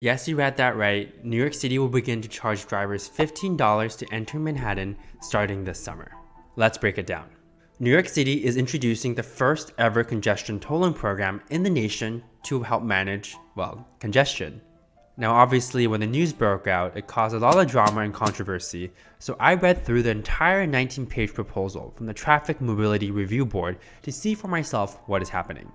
Yes, you read that right. New York City will begin to charge drivers $15 to enter Manhattan starting this summer. Let's break it down. New York City is introducing the first ever congestion tolling program in the nation to help manage, congestion. Now, obviously, when the news broke out, it caused a lot of drama and controversy, so I read through the entire 19-page proposal from the Traffic Mobility Review Board to see for myself what is happening.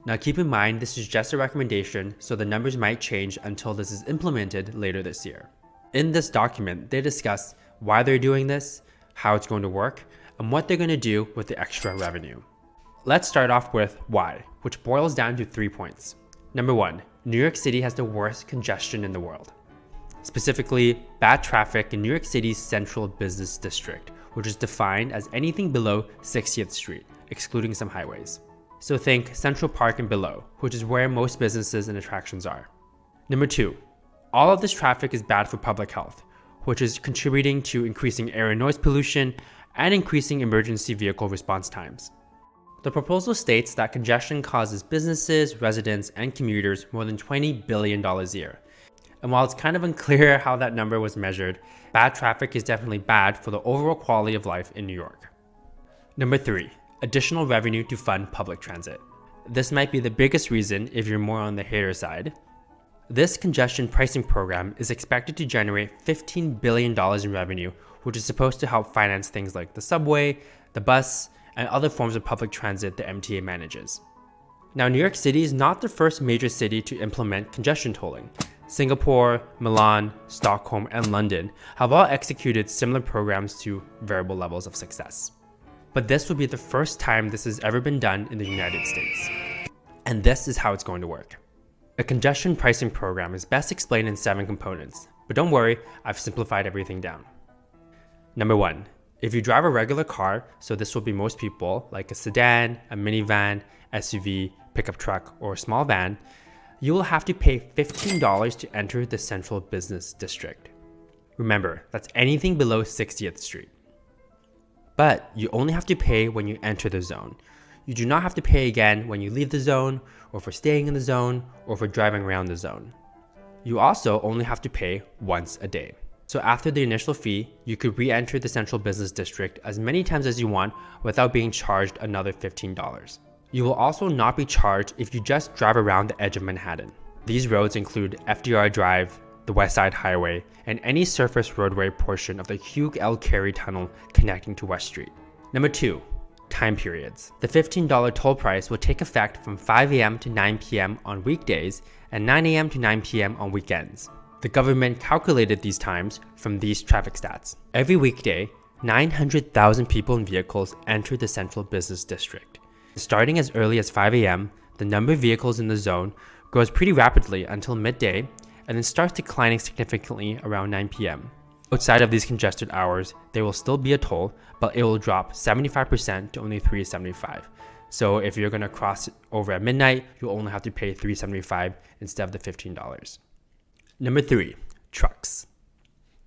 Now, keep in mind, this is just a recommendation, so the numbers might change until this is implemented later this year. In this document, they discuss why they're doing this, how it's going to work, and what they're going to do with the extra revenue. Let's start off with why, which boils down to 3 points. Number 1, New York City has the worst congestion in the world. Specifically, bad traffic in New York City's Central Business District, which is defined as anything below 60th Street, excluding some highways. So think Central Park and below, which is where most businesses and attractions are. Number 2, all of this traffic is bad for public health, which is contributing to increasing air and noise pollution and increasing emergency vehicle response times. The proposal states that congestion causes businesses, residents, and commuters more than $20 billion a year. And while it's kind of unclear how that number was measured, bad traffic is definitely bad for the overall quality of life in New York. Number 3, additional revenue to fund public transit. This might be the biggest reason if you're more on the hater side. This congestion pricing program is expected to generate $15 billion in revenue, which is supposed to help finance things like the subway, the bus, and other forms of public transit the MTA manages. Now, New York City is not the first major city to implement congestion tolling. Singapore, Milan, Stockholm, and London have all executed similar programs to variable levels of success. But this will be the first time this has ever been done in the United States. And this is how it's going to work. A congestion pricing program is best explained in 7 components, but don't worry, I've simplified everything down. Number 1, if you drive a regular car, so this will be most people, like a sedan, a minivan, SUV, pickup truck, or a small van, you will have to pay $15 to enter the Central Business District. Remember, that's anything below 60th Street. But you only have to pay when you enter the zone. You do not have to pay again when you leave the zone, or for staying in the zone, or for driving around the zone. You also only have to pay once a day. So after the initial fee, you could re-enter the Central Business District as many times as you want without being charged another $15. You will also not be charged if you just drive around the edge of Manhattan. These roads include FDR Drive, the West Side Highway, and any surface roadway portion of the Hugh L. Carey Tunnel connecting to West Street. Number 2, time periods. The $15 toll price will take effect from 5 a.m. to 9 p.m. on weekdays and 9 a.m. to 9 p.m. on weekends. The government calculated these times from these traffic stats. Every weekday, 900,000 people and vehicles enter the Central Business District. Starting as early as 5 a.m., the number of vehicles in the zone grows pretty rapidly until midday, and then starts declining significantly around 9 p.m. Outside of these congested hours, there will still be a toll, but it will drop 75% to only $3.75. So if you're going to cross over at midnight, you'll only have to pay $3.75 instead of the $15. Number 3, trucks.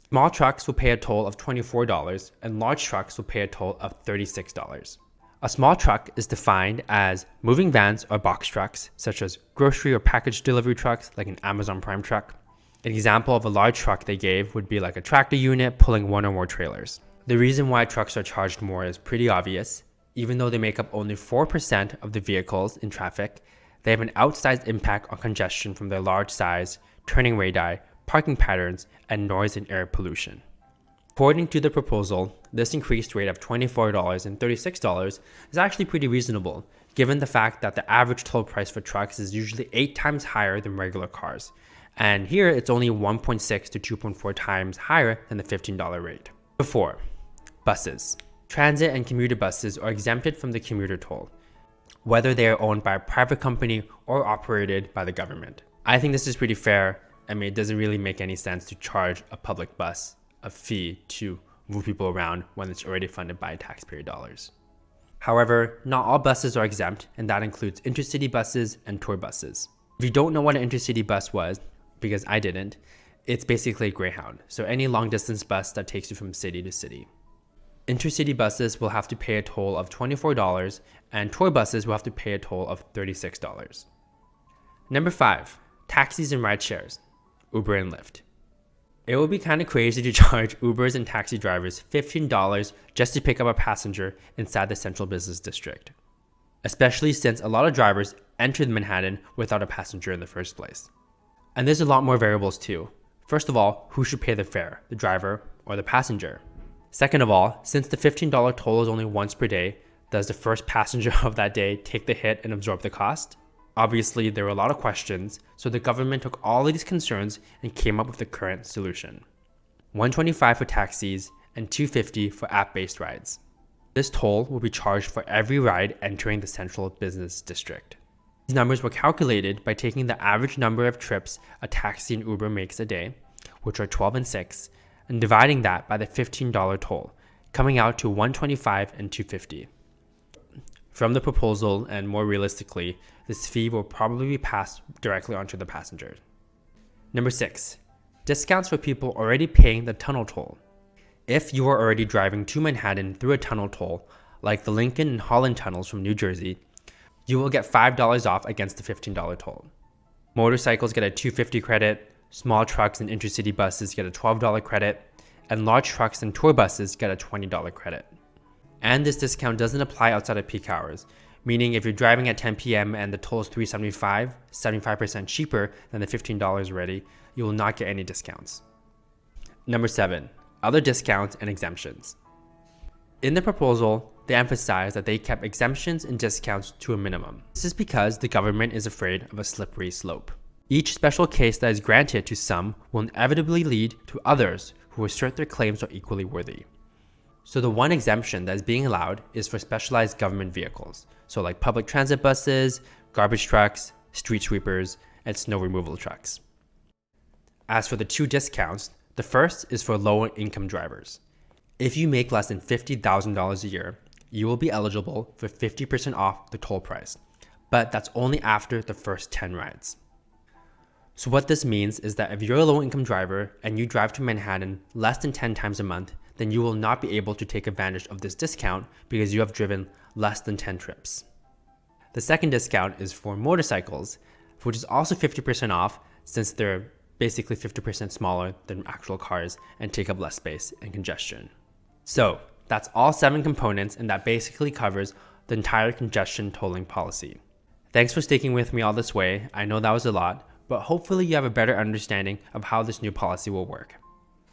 Small trucks will pay a toll of $24, and large trucks will pay a toll of $36. A small truck is defined as moving vans or box trucks, such as grocery or package delivery trucks like an Amazon Prime truck. An example of a large truck they gave would be like a tractor unit pulling 1 or more trailers. The reason why trucks are charged more is pretty obvious. Even though they make up only 4% of the vehicles in traffic, they have an outsized impact on congestion from their large size, turning radii, parking patterns, and noise and air pollution. According to the proposal, this increased rate of $24 and $36 is actually pretty reasonable, given the fact that the average toll price for trucks is usually 8 times higher than regular cars. And here it's only 1.6 to 2.4 times higher than the $15 rate. Number 4, buses. Transit and commuter buses are exempted from the commuter toll, whether they are owned by a private company or operated by the government. I think this is pretty fair. I mean, it doesn't really make any sense to charge a public bus a fee to move people around when it's already funded by taxpayer dollars. However, not all buses are exempt, and that includes intercity buses and tour buses. If you don't know what an intercity bus was, because I didn't, it's basically a Greyhound, so any long distance bus that takes you from city to city. Intercity buses will have to pay a toll of $24, and tour buses will have to pay a toll of $36. Number 5, taxis and ride shares. Uber and Lyft. It would be kind of crazy to charge Ubers and taxi drivers $15 just to pick up a passenger inside the central business district, especially since a lot of drivers entered Manhattan without a passenger in the first place. And there's a lot more variables too. First of all, who should pay the fare, the driver or the passenger? Second of all, since the $15 toll is only once per day, does the first passenger of that day take the hit and absorb the cost? Obviously, there were a lot of questions, so the government took all of these concerns and came up with the current solution. $125 for taxis and $250 for app-based rides. This toll will be charged for every ride entering the central business district. These numbers were calculated by taking the average number of trips a taxi and Uber makes a day, which are 12 and 6, and dividing that by the $15 toll, coming out to $125 and $250. From the proposal, and more realistically, this fee will probably be passed directly onto the passenger. Number 6, discounts for people already paying the tunnel toll. If you are already driving to Manhattan through a tunnel toll, like the Lincoln and Holland tunnels from New Jersey, you will get $5 off against the $15 toll. Motorcycles get a $250 credit, small trucks and intercity buses get a $12 credit, and large trucks and tour buses get a $20 credit. And this discount doesn't apply outside of peak hours, meaning if you're driving at 10 p.m. and the toll is $3.75, 75% cheaper than the $15 already, you will not get any discounts. Number 7, other discounts and exemptions. In the proposal, they emphasize that they kept exemptions and discounts to a minimum. This is because the government is afraid of a slippery slope. Each special case that is granted to some will inevitably lead to others who assert their claims are equally worthy. So the one exemption that is being allowed is for specialized government vehicles, so like public transit buses, garbage trucks, street sweepers, and snow removal trucks. As for the 2 discounts, the first is for low-income drivers. If you make less than $50,000 a year, you will be eligible for 50% off the toll price, but that's only after the first 10 rides. So what this means is that if you're a low-income driver and you drive to Manhattan less than 10 times a month, then you will not be able to take advantage of this discount because you have driven less than 10 trips. The second discount is for motorcycles, which is also 50% off since they're basically 50% smaller than actual cars and take up less space and congestion. So that's all 7 components, and that basically covers the entire congestion tolling policy. Thanks for sticking with me all this way. I know that was a lot, but hopefully you have a better understanding of how this new policy will work.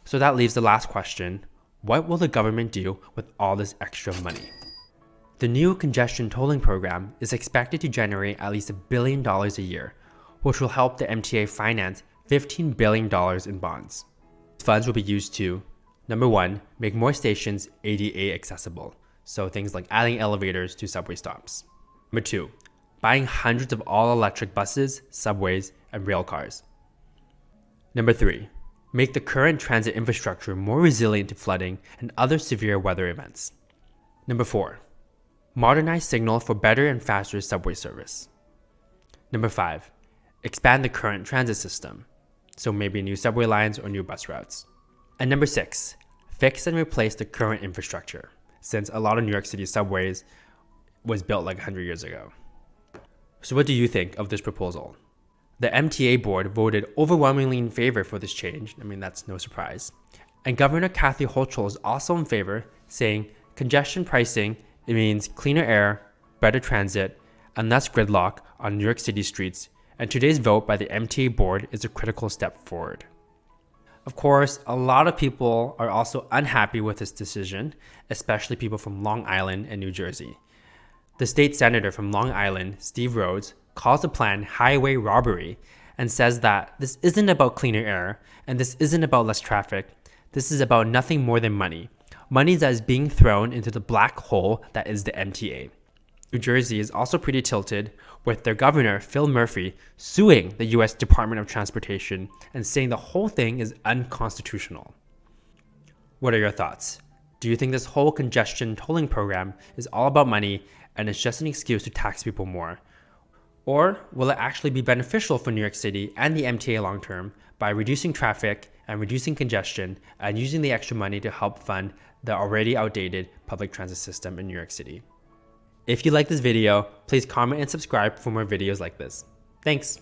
So that leaves the last question. What will the government do with all this extra money? The new congestion tolling program is expected to generate at least $1 billion a year, which will help the MTA finance $15 billion in bonds. These funds will be used to, number 1, make more stations ADA accessible, so things like adding elevators to subway stops. Number 2, buying hundreds of all-electric buses, subways, and rail cars. Number 3, make the current transit infrastructure more resilient to flooding and other severe weather events. Number 4, modernize signal for better and faster subway service. Number 5, expand the current transit system, so maybe new subway lines or new bus routes. And number 6, fix and replace the current infrastructure, since a lot of New York City subways was built like 100 years ago. So what do you think of this proposal? The MTA board voted overwhelmingly in favor for this change. I mean, that's no surprise. And Governor Kathy Hochul is also in favor, saying congestion pricing, it means cleaner air, better transit, and less gridlock on New York City streets. And today's vote by the MTA board is a critical step forward. Of course, a lot of people are also unhappy with this decision, especially people from Long Island and New Jersey. The state senator from Long Island, Steve Rhodes, calls the plan highway robbery and says that this isn't about cleaner air and this isn't about less traffic. This is about nothing more than money. Money that is being thrown into the black hole that is the MTA. New Jersey is also pretty tilted, with their governor, Phil Murphy, suing the U.S. Department of Transportation and saying the whole thing is unconstitutional. What are your thoughts? Do you think this whole congestion tolling program is all about money and it's just an excuse to tax people more? Or will it actually be beneficial for New York City and the MTA long term by reducing traffic and reducing congestion and using the extra money to help fund the already outdated public transit system in New York City? If you like this video, please comment and subscribe for more videos like this. Thanks.